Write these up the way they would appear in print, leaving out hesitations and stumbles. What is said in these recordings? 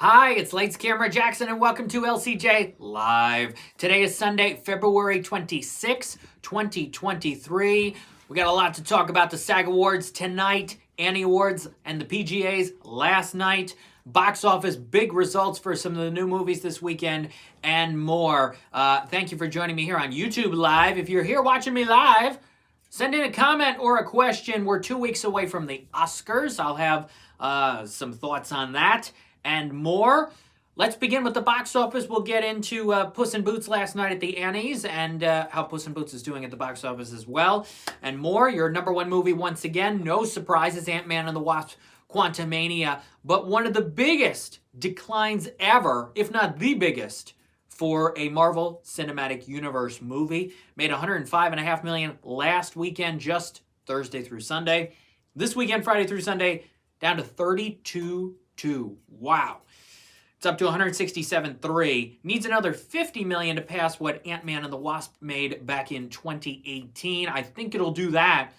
Hi, it's Lights Camera Jackson, and welcome to LCJ Live. Today is Sunday, February 26, 2023. We got a lot to talk about. The SAG Awards tonight, Annie Awards, and the PGAs last night. Box office, big results for some of the new movies this weekend, and more. Thank you for joining me here on YouTube Live. If you're here watching me live, send in a comment or a question. We're 2 weeks away from the Oscars. I'll have some thoughts on that and more. Let's begin with the box office. We'll get into Puss in Boots last night at the Annies and how Puss in Boots is doing at the box office as well, and more. Your number one movie once again, no surprises, Ant-Man and the Wasp: Quantumania, but one of the biggest declines ever, if not the biggest, for a Marvel Cinematic Universe movie. Made $105.5 million last weekend, just Thursday through Sunday. This weekend, Friday through Sunday, down to 32.2. Wow. It's up to 167.3. Needs another $50 million to pass what Ant-Man and the Wasp made back in 2018. I think it'll do that,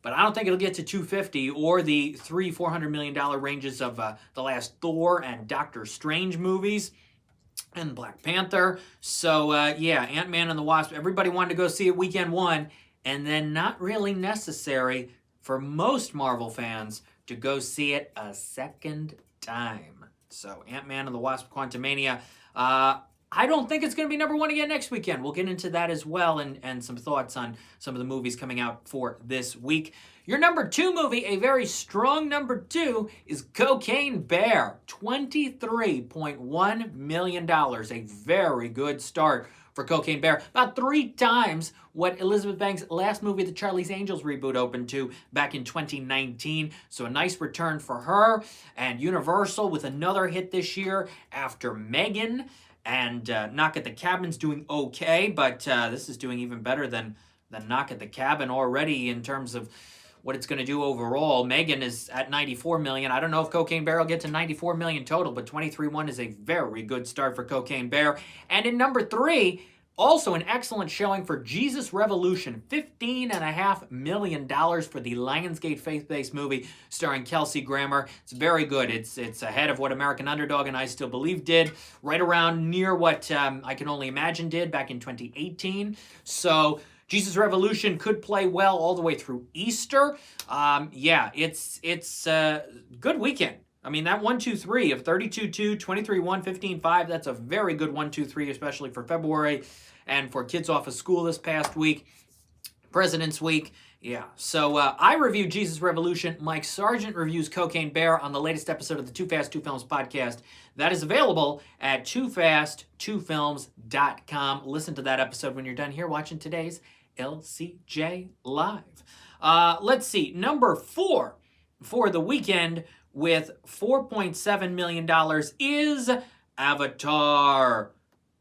but I don't think it'll get to 250 or the $400 million ranges of the last Thor and Doctor Strange movies and Black Panther. So, yeah, Ant-Man and the Wasp, everybody wanted to go see it weekend one, and then not really necessary for most Marvel fans to go see it a second time. So, Ant-Man and the Wasp: Quantumania. I don't think it's going to be number one again next weekend. We'll get into that as well, and some thoughts on some of the movies coming out for this week. Your number two movie, a very strong number two, is Cocaine Bear. $23.1 million. A very good start for Cocaine Bear. About 3 times what Elizabeth Banks' last movie, the Charlie's Angels reboot, opened to back in 2019. So a nice return for her. And Universal with another hit this year after Megan. And Knock at the Cabin's doing okay, but this is doing even better than Knock at the Cabin already in terms of what it's going to do overall. Megan is at $94 million. I don't know if Cocaine Bear will get to $94 million total, but 23.1 is a very good start for Cocaine Bear. And in number 3, also an excellent showing for Jesus Revolution. $15.5 million for the Lionsgate faith-based movie starring Kelsey Grammer. It's very good. It's ahead of what American Underdog and I Still Believe did, right around near what I Can Only Imagine did back in 2018. So Jesus Revolution could play well all the way through Easter. Yeah, it's a good weekend. I mean, that 1-2-3 of 32.2, 23.1, 15.5, that's a very good 1-2-3, especially for February and for kids off of school this past week, President's Week. Yeah, so I reviewed Jesus Revolution. Mike Sargent reviews Cocaine Bear on the latest episode of the Too Fast, Two Films podcast. That is available at toofast2films.com. Listen to that episode when you're done here watching today's LCJ Live. Let's see. Number 4 for the weekend with $4.7 million is Avatar: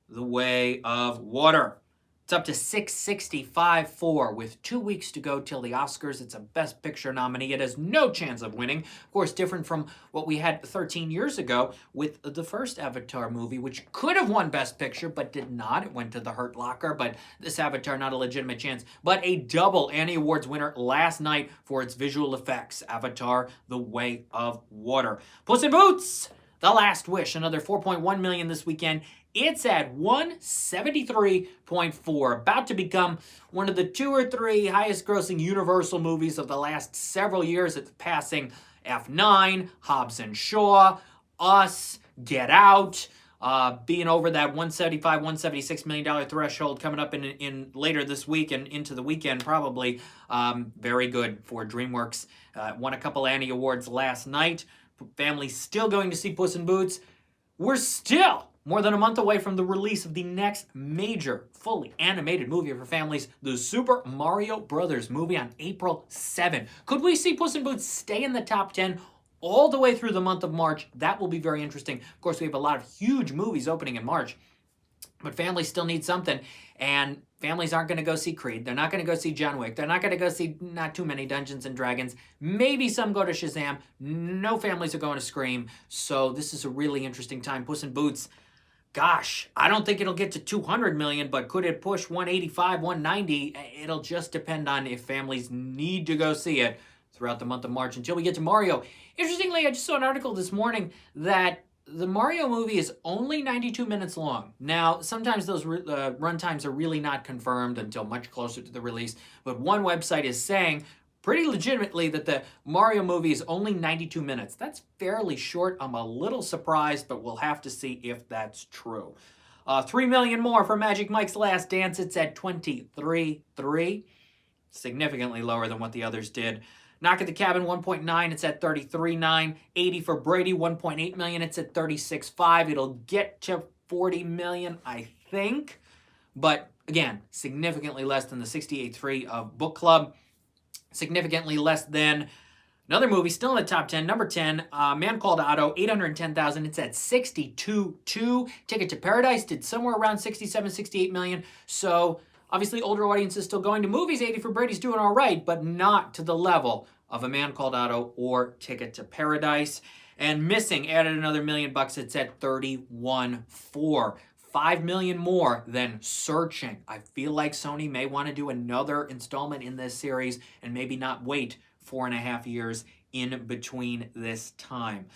The Way of Water. It's up to 665.4 with 2 weeks to go till the Oscars. It's a Best Picture nominee. It has no chance of winning. Of course, different from what we had 13 years ago with the first Avatar movie, which could have won Best Picture, but did not. It went to the Hurt Locker, but this Avatar, not a legitimate chance. But a double Annie Awards winner last night for its visual effects. Avatar: The Way of Water. Puss in Boots: The Last Wish, another $4.1 million this weekend. It's at 173.4, about to become one of the 2 or 3 highest grossing Universal movies of the last several years. It's passing F9, Hobbs and Shaw, Us, Get Out, being over that $176 million threshold coming up in later this week and into the weekend probably. Very good for DreamWorks. Won a couple Annie Awards last night. Family's still going to see Puss in Boots. We're still more than a month away from the release of the next major fully animated movie for families, the Super Mario Brothers movie on April 7. Could we see Puss in Boots stay in the top 10 all the way through the month of March? That will be very interesting. Of course, we have a lot of huge movies opening in March, but families still need something, and families aren't going to go see Creed. They're not going to go see John Wick. They're not going to go see not too many Dungeons and Dragons. Maybe some go to Shazam. No families are going to Scream. So this is a really interesting time. Puss in Boots, gosh, I don't think it'll get to 200 million, but could it push 185, 190? It'll just depend on if families need to go see it throughout the month of March until we get to Mario. Interestingly, I just saw an article this morning that the Mario movie is only 92 minutes long. Now, sometimes those run times are really not confirmed until much closer to the release, but one website is saying pretty legitimately that the Mario movie is only 92 minutes. That's fairly short. I'm a little surprised, but we'll have to see if that's true. 3 million more for Magic Mike's Last Dance. It's at 23.3, significantly lower than what the others did. Knock at the Cabin 1.9, it's at 33.9. 80 for Brady 1.8 million, it's at 36.5. It'll get to 40 million, I think, but again, significantly less than the 68.3 of Book Club. Significantly less than another movie still in the top 10, number 10, Man Called Otto, 810,000. It's at 62.2. Ticket to Paradise did somewhere around 67, 68 million. So obviously older audiences still going to movies. 80 for Brady's doing all right, but not to the level of A Man Called Otto or Ticket to Paradise. And Missing added another $1 million. It's at 31.4. 5 million more than Searching. I feel like Sony may want to do another installment in this series and maybe not wait 4.5 years in between this time.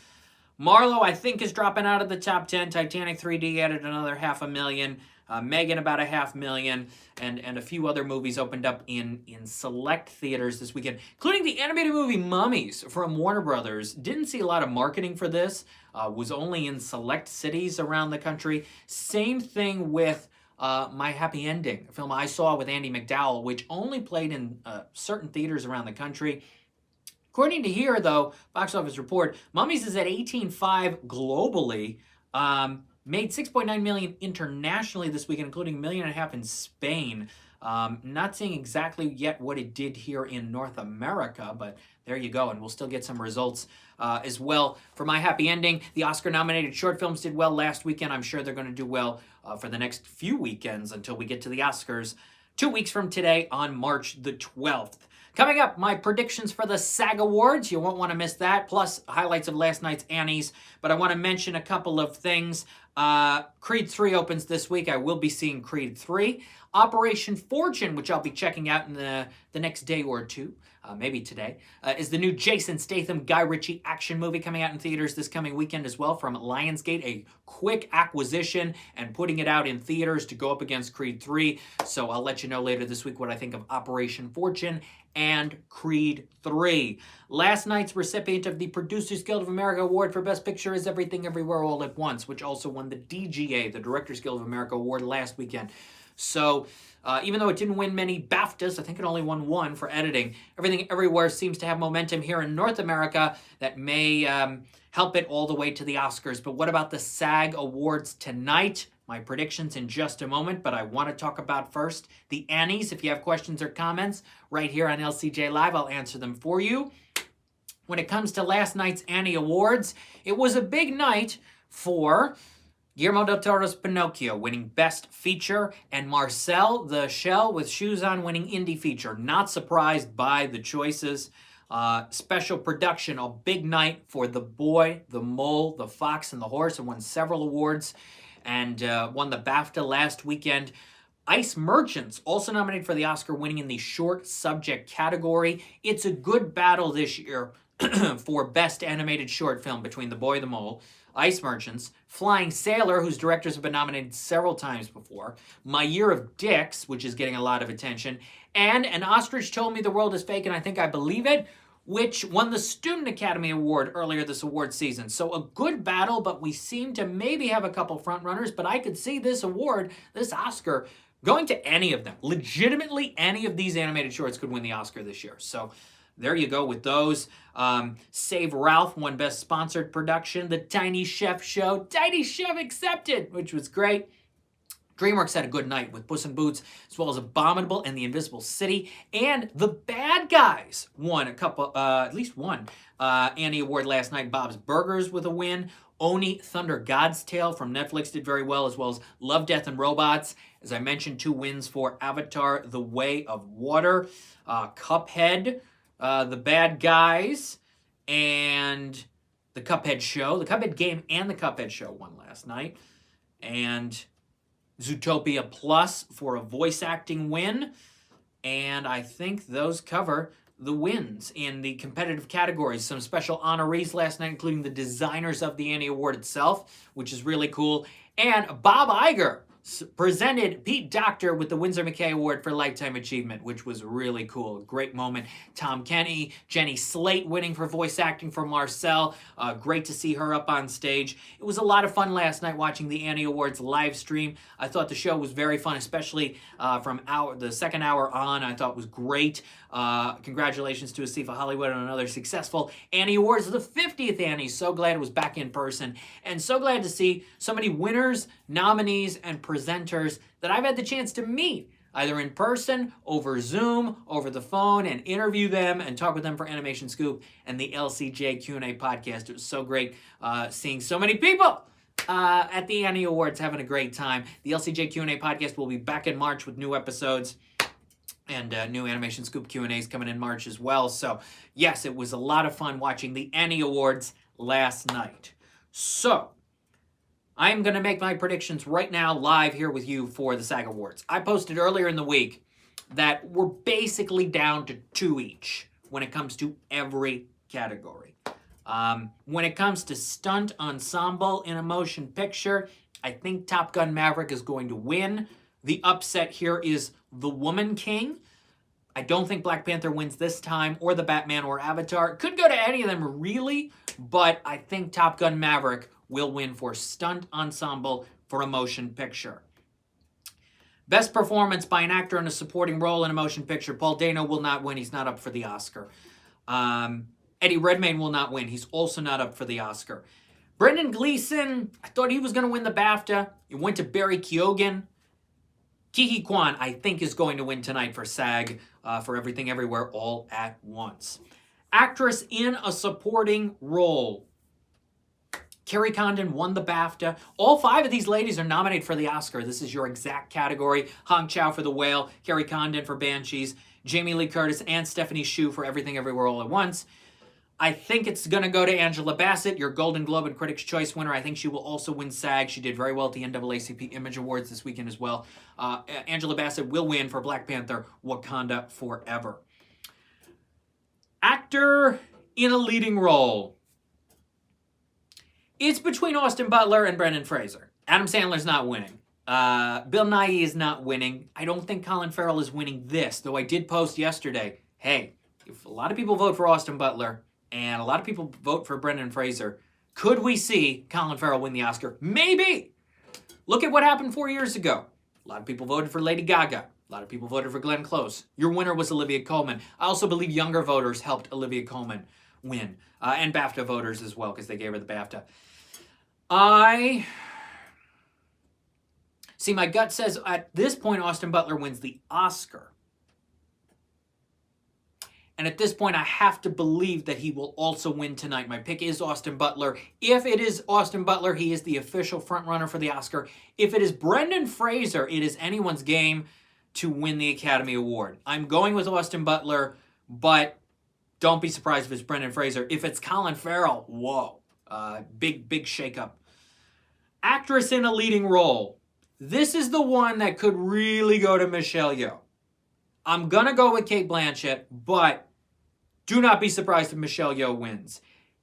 Marlowe, I think, is dropping out of the top 10. Titanic 3D added another 500,000. Megan about 500,000, and a few other movies opened up in select theaters this weekend, including the animated movie Mummies from Warner Brothers. Didn't see a lot of marketing for this. Was only in select cities around the country. Same thing with My Happy Ending, a film I saw with Andy McDowell, which only played in certain theaters around the country. According to here, though, box office report, Mummies is at 18.5 globally. Made 6.9 million internationally this weekend, including $1.5 million in Spain. Not seeing exactly yet what it did here in North America, but there you go, and we'll still get some results as well for My Happy Ending. The Oscar-nominated short films did well last weekend. I'm sure they're going to do well for the next few weekends until we get to the Oscars 2 weeks from today on March the 12th. Coming up, my predictions for the SAG Awards. You won't want to miss that, plus highlights of last night's Annies. But I want to mention a couple of things. Creed 3 opens this week. I will be seeing Creed 3. Operation Fortune, which I'll be checking out in the next day or two, maybe today, is the new Jason Statham, Guy Ritchie action movie coming out in theaters this coming weekend as well from Lionsgate. A quick acquisition and putting it out in theaters to go up against Creed 3. So I'll let you know later this week what I think of Operation Fortune and Creed 3. Last night's recipient of the Producers Guild of America Award for Best Picture is Everything Everywhere All at Once, which also won the DGA, the Directors Guild of America Award, last weekend. So even though it didn't win many BAFTAs, I think it only won one for editing. Everything Everywhere seems to have momentum here in North America that may help it all the way to the Oscars. But what about the SAG Awards tonight? My predictions in just a moment, but I want to talk about first the Annies. If you have questions or comments right here on LCJ Live, I'll answer them for you. When it comes to last night's Annie Awards, it was a big night for Guillermo del Toro's Pinocchio winning Best Feature, and Marcel the Shell with Shoes On winning Indie Feature. Not surprised by the choices. Special production, a big night for The Boy, The Mole, The Fox, and the Horse. It won several awards and won the BAFTA last weekend. Ice Merchants, also nominated for the Oscar, winning in the short subject category. It's a good battle this year for Best Animated Short Film between The Boy, The Mole, Ice Merchants, Flying Sailor, whose directors have been nominated several times before, My Year of Dicks, which is getting a lot of attention, and An Ostrich Told Me the World is Fake and I Think I Believe It, which won the Student Academy Award earlier this award season. So a good battle, but we seem to maybe have a couple frontrunners, but I could see this award, this Oscar, going to any of them. Legitimately, any of these animated shorts could win the Oscar this year. So there you go with those. Save Ralph won Best Sponsored Production. The Tiny Chef Show, Tiny Chef accepted, which was great. DreamWorks had a good night with Puss in Boots, as well as Abominable and The Invisible City. And The Bad Guys won at least one Annie Award last night. Bob's Burgers with a win. Oni, Thunder God's Tale from Netflix did very well, as well as Love, Death, and Robots. As I mentioned, 2 wins for Avatar, The Way of Water. Cuphead, The Bad Guys, and The Cuphead Show. The Cuphead Game and The Cuphead Show won last night. And Zootopia Plus for a voice acting win. And I think those cover the wins in the competitive categories. Some special honorees last night, including the designers of the Annie Award itself, which is really cool. And Bob Iger presented Pete Docter with the Winsor McKay Award for Lifetime Achievement, which was really cool. Great moment. Tom Kenny, Jenny Slate winning for voice acting for Marcel. Great to see her up on stage. It was a lot of fun last night watching the Annie Awards live stream. I thought the show was very fun, especially from the second hour on. I thought it was great. Congratulations to Asifa Hollywood on another successful Annie Awards, the 50th Annie. So glad it was back in person, and so glad to see so many winners, nominees, and presenters that I've had the chance to meet, either in person, over Zoom, over the phone, and interview them and talk with them for Animation Scoop and the LCJ Q&A podcast. It was so great seeing so many people at the Annie Awards having a great time. The LCJ Q&A podcast will be back in March with new episodes. And new Animation Scoop Q&As coming in March as well. So, yes, it was a lot of fun watching the Annie Awards last night. So, I'm going to make my predictions right now live here with you for the SAG Awards. I posted earlier in the week that we're basically down to 2 each when it comes to every category. When it comes to stunt ensemble in a motion picture, I think Top Gun Maverick is going to win. The upset here is The Woman King. I don't think Black Panther wins this time, or The Batman, or Avatar. It could go to any of them, really, but I think Top Gun Maverick will win for stunt ensemble for a motion picture. Best performance by an actor in a supporting role in a motion picture. Paul Dano will not win. He's not up for the Oscar. Eddie Redmayne will not win. He's also not up for the Oscar. Brendan Gleeson, I thought he was going to win the BAFTA. It went to Barry Keoghan. Ke Huy Quan, I think, is going to win tonight for SAG for Everything Everywhere All at Once. Actress in a supporting role. Carrie Condon won the BAFTA. All 5 of these ladies are nominated for the Oscar. This is your exact category. Hong Chow for The Whale, Carrie Condon for Banshees, Jamie Lee Curtis and Stephanie Hsu for Everything Everywhere All at Once. I think it's going to go to Angela Bassett, your Golden Globe and Critics' Choice winner. I think she will also win SAG. She did very well at the NAACP Image Awards this weekend as well. Angela Bassett will win for Black Panther, Wakanda Forever. Actor in a leading role. It's between Austin Butler and Brendan Fraser. Adam Sandler's not winning. Bill Nighy is not winning. I don't think Colin Farrell is winning this, though I did post yesterday, hey, if a lot of people vote for Austin Butler and a lot of people vote for Brendan Fraser, could we see Colin Farrell win the Oscar? Maybe. Look at what happened 4 years ago. A lot of people voted for Lady Gaga. A lot of people voted for Glenn Close. Your winner was Olivia Colman. I also believe younger voters helped Olivia Colman win. And BAFTA voters as well, because they gave her the BAFTA. My gut says at this point, Austin Butler wins the Oscar. And at this point, I have to believe that he will also win tonight. My pick is Austin Butler. If it is Austin Butler, he is the official frontrunner for the Oscar. If it is Brendan Fraser, it is anyone's game to win the Academy Award. I'm going with Austin Butler, but don't be surprised if it's Brendan Fraser. If it's Colin Farrell, whoa. Big shakeup. Actress in a leading role. This is the one that could really go to Michelle Yeoh. I'm going to go with Cate Blanchett, but do not be surprised if Michelle Yeoh wins.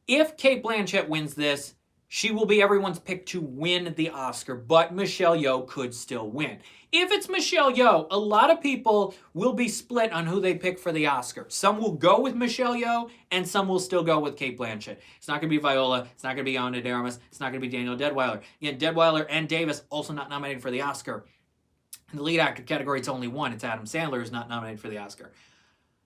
If Cate Blanchett wins this, she will be everyone's pick to win the Oscar, but Michelle Yeoh could still win. If it's Michelle Yeoh, a lot of people will be split on who they pick for the Oscar. Some will go with Michelle Yeoh, and some will still go with Cate Blanchett. It's not going to be Viola. It's not going to be Ana de Armas. It's not going to be Daniel Deadwyler. Again, Deadwyler and Davis also not nominated for the Oscar. In the lead actor category, it's only one. It's Adam Sandler who's not nominated for the Oscar.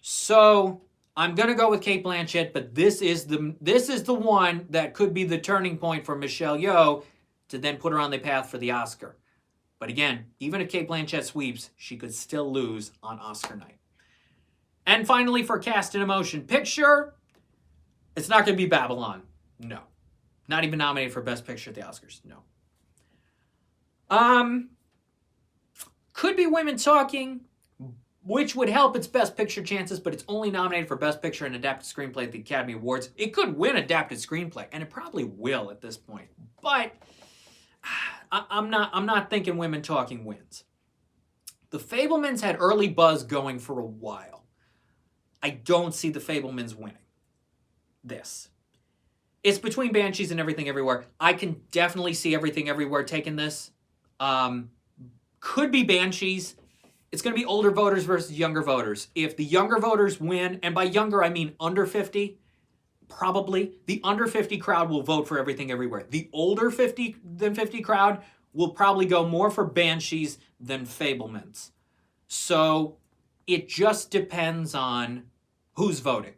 So I'm going to go with Cate Blanchett, but this is the one that could be the turning point for Michelle Yeoh to then put her on the path for the Oscar. But again, even if Cate Blanchett sweeps, she could still lose on Oscar night. And finally, for cast in a motion picture, it's not going to be Babylon. No. Not even nominated for Best Picture at the Oscars. No. Could be Women Talking, which would help its Best Picture chances, but it's only nominated for Best Picture and Adapted Screenplay at the Academy Awards. It could win Adapted Screenplay, and it probably will at this point. But I'm not thinking Women Talking wins. The Fabelmans had early buzz going for a while. I don't see the Fabelmans winning this. It's between Banshees and Everything Everywhere. I can definitely see Everything Everywhere taking this. Could be Banshees. It's going to be older voters versus younger voters. If the younger voters win, and by younger I mean under 50, probably the under 50 crowd will vote for Everything Everywhere. The older 50 crowd will probably go more for Banshees than Fabelmans. So it just depends on who's voting.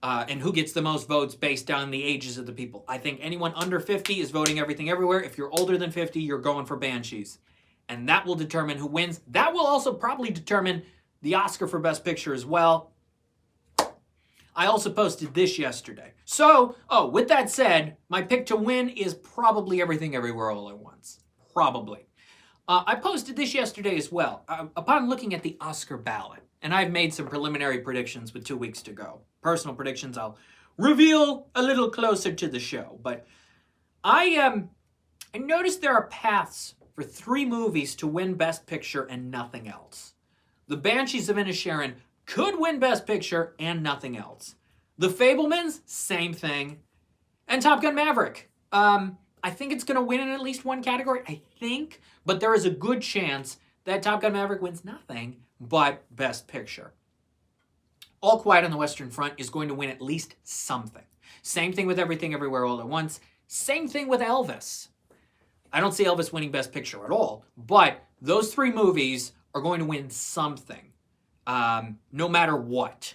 And who gets the most votes based on the ages of the people. I think anyone under 50 is voting Everything Everywhere. If you're older than 50, you're going for Banshees. And that will determine who wins. That will also probably determine the Oscar for Best Picture as well. I also posted this yesterday. So, with that said, my pick to win is probably Everything Everywhere All at Once. Probably. I posted this yesterday as well. Upon looking at the Oscar ballot, and I've made some preliminary predictions with 2 weeks to go. Personal predictions I'll reveal a little closer to the show. But I noticed there are paths for 3 movies to win Best Picture and nothing else. The Banshees of Inisherin could win Best Picture and nothing else. The Fabelmans, same thing. And Top Gun Maverick. I think it's going to win in at least one category, I think. But there is a good chance that Top Gun Maverick wins nothing but Best Picture. All Quiet on the Western Front is going to win at least something. Same thing with Everything Everywhere All at Once. Same thing with Elvis. I don't see Elvis winning Best Picture at all, but those 3 movies are going to win something, no matter what.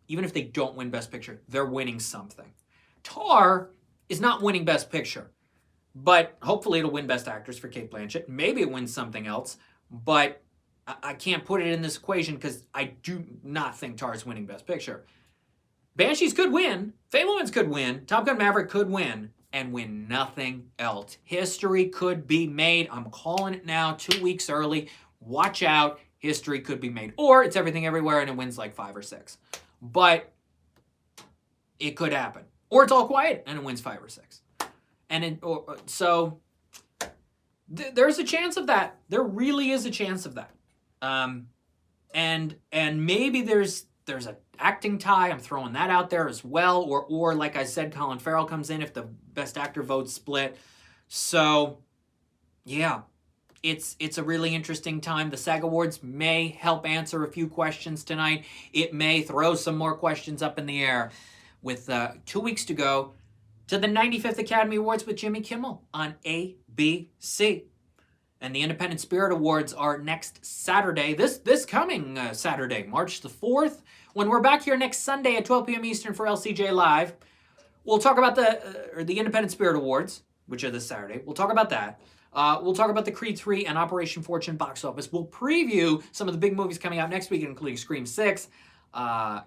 Even if they don't win Best Picture, they're winning something. Tar is not winning Best Picture, but hopefully it'll win Best Actress for Cate Blanchett. Maybe it wins something else, but I can't put it in this equation because I do not think Tar is winning Best Picture. Banshees could win. Fabelmans could win. Top Gun Maverick could win. And win nothing else. History could be made. I'm calling it now, 2 weeks early. Watch out. History could be made. Or it's Everything Everywhere and it wins like 5 or 6. But it could happen. Or it's All Quiet and it wins 5 or 6. And there's a chance of that. There really is a chance of that. And maybe there's an acting tie. I'm throwing that out there as well. Or like I said, Colin Farrell comes in if the Best Actor votes split. So, yeah, it's a really interesting time. The SAG Awards may help answer a few questions tonight. It may throw some more questions up in the air with 2 weeks to go to the 95th Academy Awards with Jimmy Kimmel on ABC. And the Independent Spirit Awards are next Saturday, this coming Saturday, March the 4th. When we're back here next Sunday at 12 p.m. Eastern for LCJ Live, we'll talk about the Independent Spirit Awards, which are this Saturday. We'll talk about that. We'll talk about the Creed 3 and Operation Fortune box office. We'll preview some of the big movies coming out next week, including Scream 6,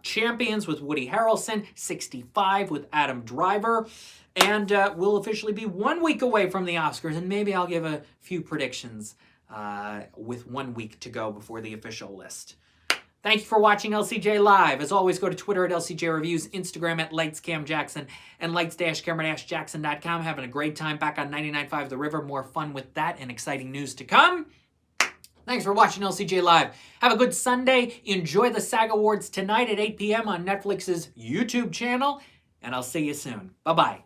Champions with Woody Harrelson, 65 with Adam Driver, and we'll officially be 1 week away from the Oscars, and maybe I'll give a few predictions with 1 week to go before the official list. Thank you for watching LCJ Live. As always, go to Twitter at LCJ Reviews, Instagram at LightsCamJackson, and lights-camera-jackson.com. Having a great time back on 99.5 The River. More fun with that and exciting news to come. Thanks for watching LCJ Live. Have a good Sunday. Enjoy the SAG Awards tonight at 8 p.m. on Netflix's YouTube channel, and I'll see you soon. Bye-bye.